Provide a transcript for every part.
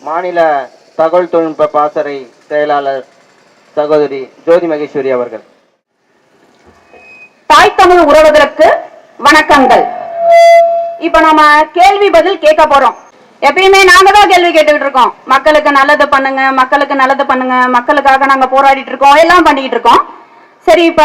மாநில தகவல் தொழில்நுட்ப பாசறை செயலாளர் சகோதரி ஜோதி மகேஸ்வரி அவர்கள். தாய் தமிழ் உறவுகளுக்கு வணக்கங்கள். இப்ப நம்ம கேள்வி பதில் கேட்க போறோம். எப்பயுமே நாங்க தான் கேள்வி கேட்டுக்கிட்டு இருக்கோம். மக்களுக்கு நல்லது பண்ணுங்க, மக்களுக்கு நல்லது பண்ணுங்க, மக்களுக்காக நாங்க போராடிட்டு இருக்கோம், எல்லாம் பண்ணிக்கிட்டு இருக்கோம். சரி, இப்ப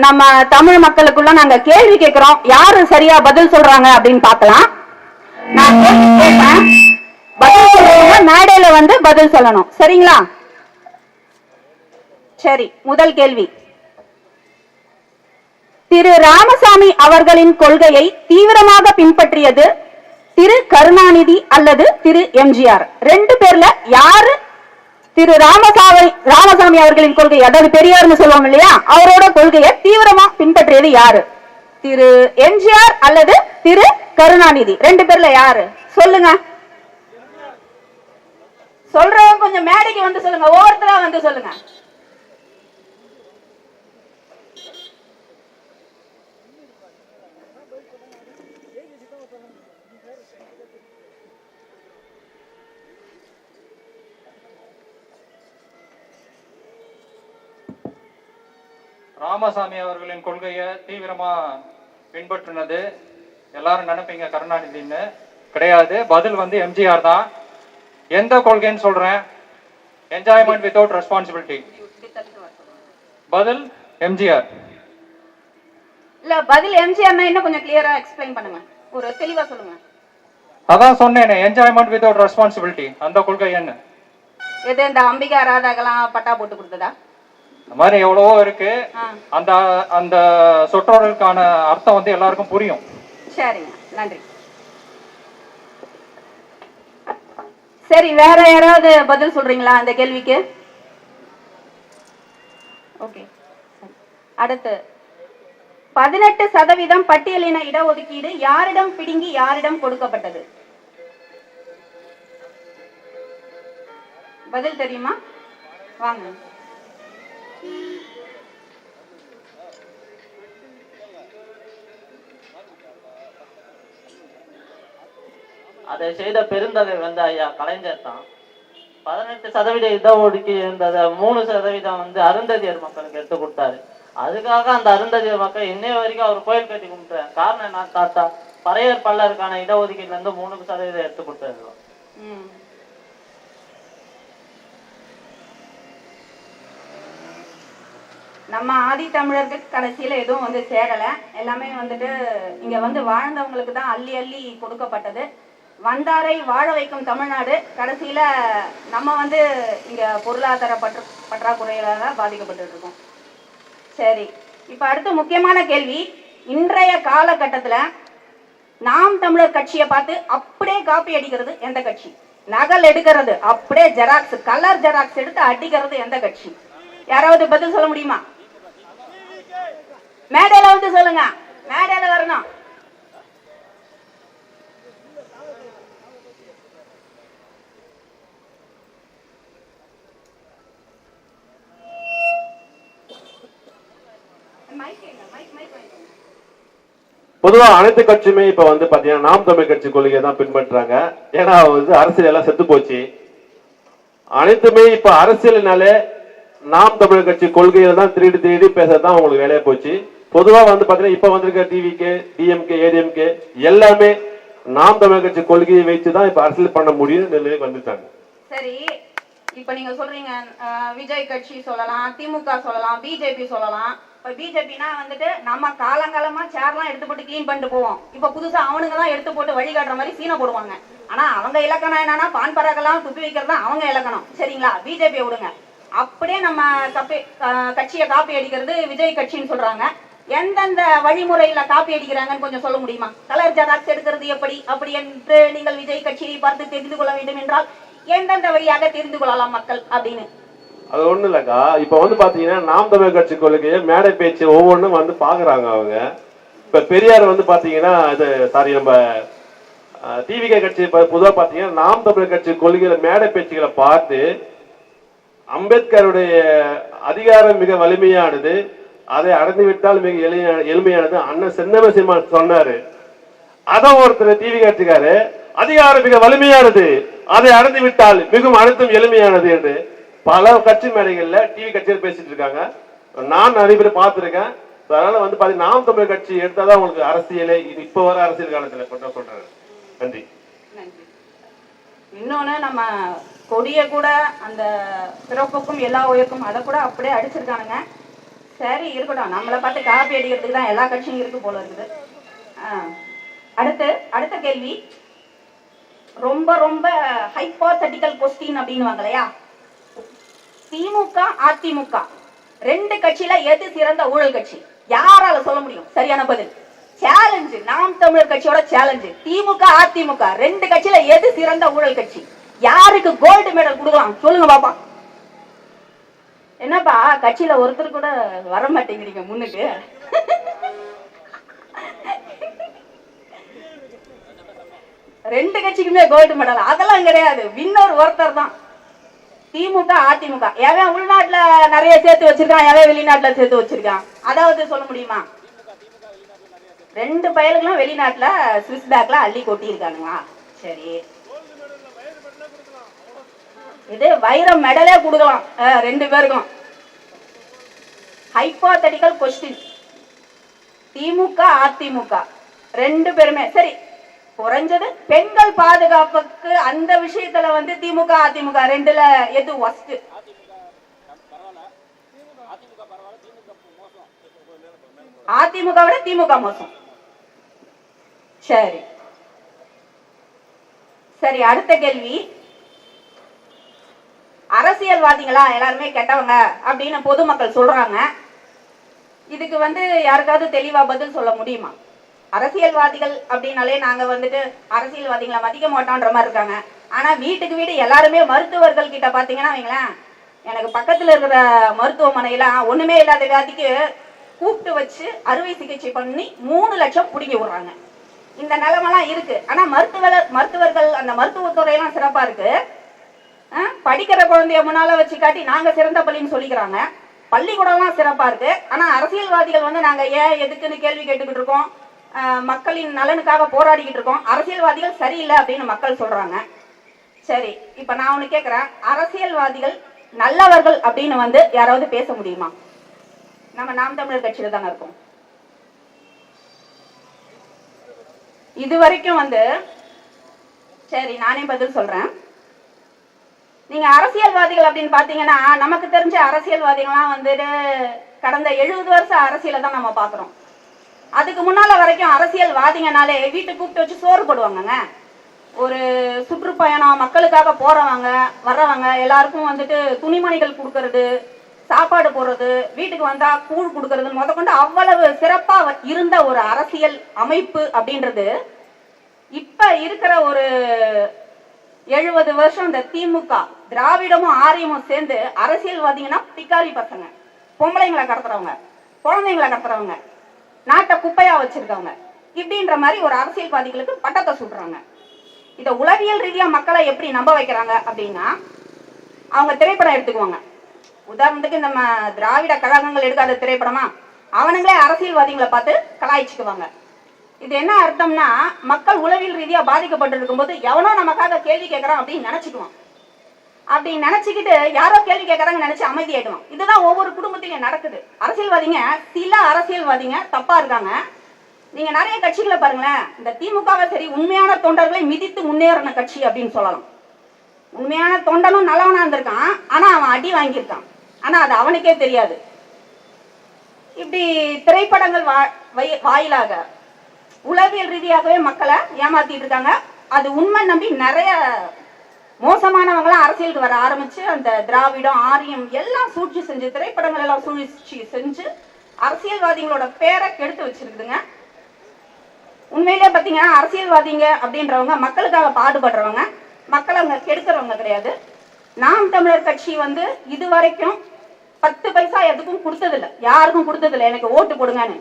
நம்ம தமிழ் மக்களுக்குள்ள நாங்க கேள்வி கேட்கிறோம். யாரு சரியா பதில் சொல்றாங்க அப்படின்னு பார்க்கலாம். நான் கேட்பேன், பதில் சொல்றவங்க மேடையில வந்து பதில் சொல்லணும். சரிங்களா? சரி, முதல் கேள்வி. திரு ராமசாமி அவர்களின் கொள்கையை தீவிரமாக பின்பற்றியது திரு கருணாநிதி அல்லது திரு எம்ஜிஆர்? ரெண்டு பேர்ல யாரு திரு ராமசாமி அவர்களின் கொள்கை, அதாவது பெரியார்னு சொல்லுவோம் இல்லையா, அவரோட கொள்கையை தீவிரமா பின்பற்றியது யாரு? திரு எம்ஜிஆர் அல்லது திரு கருணாநிதி? ரெண்டு பேர்ல யாரு சொல்லுங்க. சொல்றவங்க கொஞ்சம் மேடைக்கு வந்து சொல்லுங்க, ஒவ்வொருத்தரா வந்து சொல்லுங்க. ராமசாமி அவர்களின் கொள்கையை தீவிரமா பின்பற்றினது எல்லாரும் நினைப்பீங்க கருணாநிதின்னு. கிடையாது. பதில் வந்து எம்ஜிஆர் தான். எந்த கொள்கைன்னு சொல்றேன்? Enjoyment without responsibility. பதில் எம்ஜிஆர். இல்ல, பதில் எம்ஜிஆர் இன்னும் கொஞ்சம் கிளியரா எக்ஸ்பிளைன் பண்ணுங்க, ஒரு தெளிவா சொல்லுங்க. அதான் சொன்னேனே, என்ஜாய்மெண்ட் வித்வுட் ரெஸ்பான்சிபிலிட்டி. அந்த கொள்கை என்ன? எது இந்த அம்பிகா ராதாக்கெல்லாம் பட்டா போட்டு கொடுத்ததா? இந்த மாதிரி எவ்வளவோ இருக்கு. அந்த அந்த சொற்றொடருக்கான அர்த்தம் வந்து எல்லாருக்கும் புரியும். சரிங்க, நன்றி. சரி, வேற யாராவது பதில் சொல்றீங்களா அந்த கேள்விக்கு? ஓகே. அடுத்து, 18% பட்டியலின இடஒதுக்கீடு யாரிடம் பிடுங்கி யாரிடம் கொடுக்கப்பட்டது? பதில் தெரியுமா? வாங்க. அதை செய்த பெருந்தகை வந்து ஐயா கலைஞர் தான். 18% இடஒதுக்கீடு இருந்ததை 3% வந்து அருந்ததியர் மக்களுக்கு எடுத்து கொடுத்தாரு. அதுக்காக அந்த அருந்ததியர் மக்கள் இன்னைய வரைக்கும் அவர் கோயில் கட்டி கும்பிட்டாரு. காரணம் என்ன? தாத்தா பறையர் பல்லருக்கான இடஒதுக்கீடுல இருந்து 3% எடுத்து கொடுத்தாரு. நம்ம ஆதி தமிழருக்கு கடைசியில எதுவும் வந்து சேரல. எல்லாமே வந்துட்டு இங்க வந்து வாழ்ந்தவங்களுக்கு தான் அள்ளி அள்ளி கொடுக்கப்பட்டது. வந்தாரை வாழ வைக்கும் தமிழ்நாடு. கடைசியில நம்ம வந்து இங்க பொருளாதார பற்றாக்குறையில தான் பாதிக்கப்பட்டு இருக்கோம். சரி, இப்ப அடுத்து முக்கியமான கேள்வி. இன்றைய காலகட்டத்துல நாம் தமிழர் கட்சியை பார்த்து அப்படியே காப்பி அடிக்கிறது எந்த கட்சி? நகல் எடுக்கிறது, அப்படியே ஜெராக்ஸ், கலர் ஜெராக்ஸ் எடுத்து அடிக்கிறது எந்த கட்சி? யாராவது பதில் சொல்ல முடியுமா? மேடையில வந்து சொல்லுங்க, மேடையில வரணும். பொதுவா அனைத்து கட்சியுமே இப்ப வந்து பாத்தீங்கன்னா நாம் தமிழ் கட்சி கொள்கையை தான் பின்பற்றாங்க. ஏன்னா வந்து அரசியல் எல்லாம் செத்து போச்சு. அனைத்துமே இப்ப அரசியல்னாலே நாம் தமிழ் கட்சி கொள்கையில தான் திருடி பேசதான் உங்களுக்கு வேலையா போச்சு. பொதுவா வந்து பாத்தீங்கன்னா இப்ப வந்திருக்க டிவிகே, டிஎம்கே, ஏடிஎம்கே எல்லாமே நாம் தமிழ் கட்சி கொள்கையை வச்சுதான் இப்ப அரசியல் பண்ண முடியும் நிலைக்கு வந்துட்டாங்க. சரி, இப்ப நீங்க சொல்றீங்க விஜய் கட்சி சொல்லலாம், திமுக சொல்லலாம், பிஜேபி சொல்லலாம். இப்ப பிஜேபினா வந்துட்டு நம்ம காலங்காலமா சேர்லாம் எடுத்து போட்டு கிளீன் பண்ணிட்டு போவோம். இப்ப புதுசா அவனுங்க தான் எடுத்து போட்டு வழிகாட்டுற மாதிரி சீனை போடுவாங்க. ஆனா அவங்க இலக்கணம் என்னன்னா பான் பராக்கெல்லாம் துப்பி வைக்கிறது தான் அவங்க இலக்கணம். சரிங்களா? பிஜேபி விடுங்க. அப்படியே நம்ம கட்சியை காப்பி அடிக்கிறது விஜய் கட்சின்னு சொல்றாங்க. எந்தெந்த வழிமுறையில காப்பி அடிக்கிறாங்கன்னு கொஞ்சம் சொல்ல முடியுமா? கலர் ஜெராக்ஸ் எடுக்கிறது எப்படி? அப்படி என்று நீங்கள் விஜய் கட்சியை பார்த்து தெரிந்து கொள்ள வேண்டும் என்றால் எந்தெந்த வழியாக தெரிந்து கொள்ளலாம் மக்கள் அப்படின்னு? அது ஒண்ணு இல்லக்கா. இப்ப வந்து பாத்தீங்கன்னா நாம் தமிழ் கட்சி கொள்கையை மேடை பேச்சு ஒவ்வொன்றும் வந்து பாக்குறாங்க அவங்க. இப்ப பெரியார் வந்து பாத்தீங்கன்னா இது சாரி நம்ம டிவிகே கட்சி பொதுவா பாத்தீங்கன்னா நாம் தமிழ் கட்சி கொள்கையில மேடை பேச்சுகளை பார்த்து அம்பேத்கருடைய அதிகாரம் மிக வலிமையானது, அதை அடைந்து விட்டால் மிக எளிமையானது அண்ணன் செந்தமிழ் சீமான் சொன்னாரு. அத ஒருத்தர் டிவி காட்சிக்காரு அதிகாரம் மிக வலிமையானது, அதை அடைந்து விட்டால் மிகவும் அழுத்தம் எளிமையானது என்று பல கட்சி மேடைகள்ல டிவி கட்சியில் பேசிட்டு இருக்காங்க. நான் நிறைய பேர் பார்த்திருக்கேன். அதனால வந்து பாத்தீங்கன்னா நாம் தமிழர் கட்சி எடுத்தாதான் உங்களுக்கு அரசியலே இது இப்ப வர அரசியல் காலத்துல சொல்றேன். நன்றி. இன்னொன்னு நம்ம கொடிய கூட அந்த பிறப்புக்கும் எல்லா உயர்க்கும் அதை கூட அப்படியே அடிச்சிருக்கானுங்க. சரி இருக்கட்டும், நம்மளை பார்த்து காப்பி அடிக்கிறதுக்கு தான் எல்லா கட்சியும் இருக்கு போல இருக்குது. அடுத்த கேள்வி ரொம்ப ரொம்ப ஹைப்போதெட்டிக்கல் கொஸ்டின் அப்படின்னு இல்லையா? திமுக அதிமுக ரெண்டு கட்சியில எது சிறந்த ஊழல் கட்சி? யாரால சொல்ல முடியும்? சரியான பதில். சேலஞ்ச், நாம் தமிழர் கட்சியோட சேலஞ்ச். திமுக அதிமுக ரெண்டு கட்சியில எது சிறந்த ஊழல் கட்சி? யாருக்கு கோல்டு மெடல் கொடுக்கலாம் சொல்லுங்க பாப்பா. என்னப்பா கட்சியில ஒருத்தர் கூட வர மாட்டேங்கிறீங்க முன்னுக்கு? ரெண்டு கட்சிக்குமே கோல்டு மெடல் அதெல்லாம் கிடையாது. வின்னர் ஒருத்தர் தான், திமுக அதிமுக. எவன் உள்நாட்டுல நிறைய சேர்த்து வச்சிருக்கான், எவன் வெளிநாட்டுல சேர்த்து வச்சிருக்கான்? அதாவது சொல்ல முடியுமா? ரெண்டு பயலுங்களும் வெளிநாட்டுல ஸ்விஸ் பேக்ல அள்ளி கொட்டி இருக்கானுங்களா? சரி, இது வைர மெடலே கொடுக்கலாம் ரெண்டு பேருக்கும். Hypothetical question. திமுக அதிமுக ரெண்டு பேருமே சரி, குறைஞ்சது பெண்கள் பாதுகாப்புக்கு அந்த விஷயத்துல வந்து திமுக அதிமுக ரெண்டுல எது ஒஸ்ட்? அதிமுக விட திமுக மோசம். சரி சரி, அடுத்த கேள்வி. அரசியல்வாதிகளா எல்லாருமே கெட்டவங்க அப்படின்னு பொதுமக்கள் சொல்றாங்க. இதுக்கு வந்து யாருக்காவது தெளிவா பதில் சொல்ல முடியுமா? அரசியல்வாதிகள் அப்படின்னாலே நாங்க வந்துட்டு அரசியல்வாதிகளை மதிக்க மாட்டோன்ற மாதிரி இருக்காங்க. ஆனா வீட்டுக்கு வீடு எல்லாருமே மருத்துவர்கள் கிட்ட பாத்தீங்கன்னா வைங்களேன், எனக்கு பக்கத்துல இருக்கிற மருத்துவமனையில ஒண்ணுமே இல்லாத வியாதிக்கு கூப்பிட்டு வச்சு அறுவை சிகிச்சை பண்ணி 3 லட்சம் பிடிங்கி விடுறாங்க. இந்த நிலைமெல்லாம் இருக்கு. ஆனா மருத்துவர்கள் அந்த மருத்துவத்துறையெல்லாம் சிறப்பா இருக்கு. படிக்கிற குழந்தைய முன்னால வச்சு காட்டி நாங்க சிறந்த பள்ளின்னு சொல்லிக்கிறாங்க. பள்ளிக்கூடம்லாம் சிறப்பா இருக்கு. ஆனா அரசியல்வாதிகள் வந்து நாங்க ஏன் எதுக்குன்னு கேள்வி கேட்டுக்கிட்டு இருக்கோம். மக்களின் நலனுக்காக போராடிக்கிட்டு இருக்கோம். அரசியல்வாதிகள் சரியில்லை அப்படின்னு மக்கள் சொல்றாங்க. சரி, இப்ப நான் ஒண்ணு கேக்குறேன், அரசியல்வாதிகள் நல்லவர்கள் அப்படின்னு வந்து யாராவது பேச முடியுமா? நம்ம நாம் தமிழர் கட்சியில தானே இருக்கோம். இது வரைக்கும் வந்து சரி நானே பதில் சொல்றேன். நீங்க அரசியல்வாதிகள் அப்படின்னு பாத்தீங்கன்னா நமக்கு தெரிஞ்ச அரசியல்வாதிகள்லாம் வந்துட்டு கடந்த 70 வருஷ அரசியலை தான் நம்ம பாக்குறோம். அதுக்கு முன்னால வரைக்கும் அரசியல்வாதிங்கனாலே வீட்டுக்கு கூப்பிட்டு வச்சு சோறு போடுவாங்கங்க. ஒரு சுற்றுப்பயணம் மக்களுக்காக போறவங்க வர்றவங்க எல்லாருக்கும் வந்துட்டு துணிமணிகள் கொடுக்கறது, சாப்பாடு போடுறது, வீட்டுக்கு வந்தா கூழ் கொடுக்கறது முதற்கொண்டு அவ்வளவு சிறப்பா இருந்த ஒரு அரசியல் அமைப்பு அப்படின்றது இப்ப இருக்கிற ஒரு 70 வருஷம் இந்த திமுக திராவிடமும் ஆரியமும் சேர்ந்து அரசியல்வாதிங்கன்னா பிக்காரி பசங்க, பொம்பளைங்களை கடத்துறவங்க, குழந்தைங்களை கடத்துறவங்க, நாட்டை குப்பையா வச்சிருக்கவங்க, இப்படின்ற மாதிரி ஒரு அரசியல்வாதிகளுக்கு பட்டத்தை சுடுறாங்க. இதை உளவியல் ரீதியா மக்களை எப்படி நம்ப வைக்கிறாங்க அப்படின்னா, அவங்க திரைப்படம் எடுத்துக்குவாங்க. உதாரணத்துக்கு நம்ம திராவிட கழகங்கள் எடுக்காத திரைப்படமா அவனுங்களே அரசியல்வாதிகளை பார்த்து கலாய்ச்சிக்குவாங்க. இது என்ன அர்த்தம்னா, மக்கள் உளவியல் ரீதியா பாதிக்கப்பட்டு இருக்கும் போது எவனோ நமக்காக கேள்வி கேட்கறான் அப்படின்னு நினைச்சுக்குவான். அப்படி நினைச்சுக்கிட்டு யாரோ கேள்வி கேட்கறாங்க நினைச்சு அமைதியாயிடுவான். இதுதான் ஒவ்வொரு குடும்பத்திலையும் நடக்குது. அரசியல்வாதிங்க சில அரசியல்வாதிங்க தப்பா இருக்காங்க. நீங்க நிறைய கட்சிகளை பாருங்களேன், இந்த திமுகவை சரி உண்மையான தொண்டர்களை மிதித்து முன்னேறின கட்சி அப்படின்னு சொல்லலாம். உண்மையான தொண்டனும் நல்லவனா இருந்திருக்கான், ஆனா அவன் அடி வாங்கியிருக்கான், ஆனா அது அவனுக்கே தெரியாது. இப்படி திரைப்படங்கள் வாயிலாக உளவியல் ரீதியாகவே மக்களை ஏமாத்திட்டு இருக்காங்க. அது உண்மை நம்பி நிறைய மோசமானவங்களாம் அரசியலுக்கு வர ஆரம்பிச்சு அந்த திராவிடம் ஆரியம் எல்லாம் சூழ்ச்சி செஞ்சு, திரைப்படங்கள் எல்லாம் சூழ்ச்சி செஞ்சு அரசியல்வாதிகளோட பேரை கெடுத்து வச்சிருக்குதுங்க. உண்மையிலே பாத்தீங்கன்னா அரசியல்வாதிங்க அப்படின்றவங்க மக்களுக்காக பாடுபடுறவங்க, மக்களை அவங்க கெடுக்கிறவங்க கிடையாது. நாம் தமிழர் கட்சி வந்து இது வரைக்கும் 10 பைசா எதுக்கும் கொடுத்ததில்லை, யாருக்கும் கொடுத்ததில்லை. எனக்கு ஓட்டு போடுங்கன்னு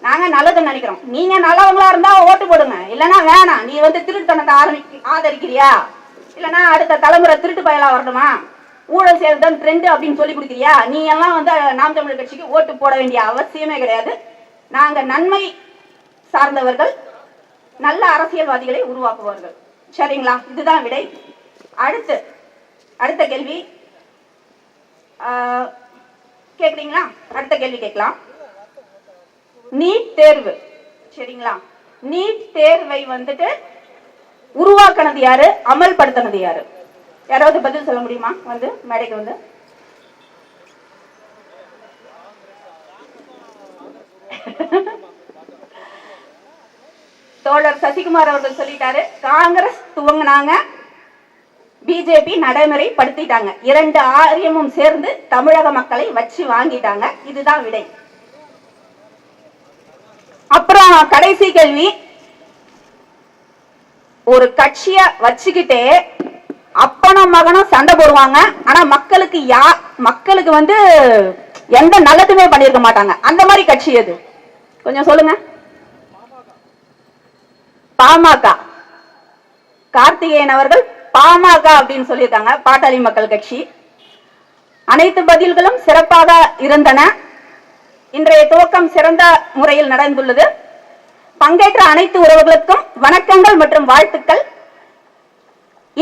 நாங்க நல்லதுன்னு நினைக்கிறோம். நீங்க நல்லவங்களா இருந்தா ஓட்டு போடுங்க, இல்லைன்னா வேணாம். நீ வந்து திருட்டுத்தனத்தை ஆதரிக்கிறியா, இல்லைன்னா அடுத்த தலைமுறை திருட்டு பயலா வரணுமா, ஊழல் செய்யறதுதான் ட்ரெண்ட் அப்படின்னு சொல்லி கொடுக்குறியா, நீ எல்லாம் வந்து நாம் தமிழர் கட்சிக்கு ஓட்டு போட வேண்டிய அவசியமே கிடையாது. நாங்க நன்மை சார்ந்தவர்கள், நல்ல அரசியல்வாதிகளை உருவாக்குவார்கள். சரிங்களா? இதுதான் விடை. அடுத்த கேள்வி கேக்குறீங்களா? அடுத்த கேள்வி கேட்கலாம். நீட் தேர்வு, சரிங்களா? நீட் தேர்வை வந்துட்டு உருவாக்குனது யாரு, அமல்படுத்தினது யாரு? யாராவது பதில் சொல்ல முடியுமா? வந்து மேடைக்கு வந்து. தோழர் சசிகுமார் அவர்கள் சொல்லிட்டாரு. காங்கிரஸ் துவங்கினாங்க, பிஜேபி நடைமுறைப்படுத்திட்டாங்க. 2 ஆரியமும் சேர்ந்து தமிழக மக்களை வச்சு வாங்கிட்டாங்க. இதுதான் விடை. அப்புறம் கடைசி கேள்வி. ஒரு கட்சிய வச்சுக்கிட்டே அப்பனும் மகனும் சண்டை போடுவாங்க, ஆனா மக்களுக்கு வந்து எந்த நல்லதுமே பண்ணிருக்க மாட்டாங்க. அந்த மாதிரி கட்சி எது? கொஞ்சம் சொல்லுங்க. பாமக. கார்த்திகேயன் அவர்கள் பாமக அப்படின்னு சொல்லியிருக்காங்க, பாட்டாளி மக்கள் கட்சி. அனைத்து பதில்களும் சிறப்பாக இருந்தன. இன்றைய துவக்கம் சிறந்த முறையில் நடந்துள்ளது. பங்கேற்ற அனைத்து உறவுகளுக்கும் வணக்கங்கள் மற்றும் வாழ்த்துக்கள்.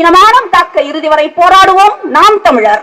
இனமானம் காக்க இறுதி வரை போராடுவோம் நாம் தமிழர்.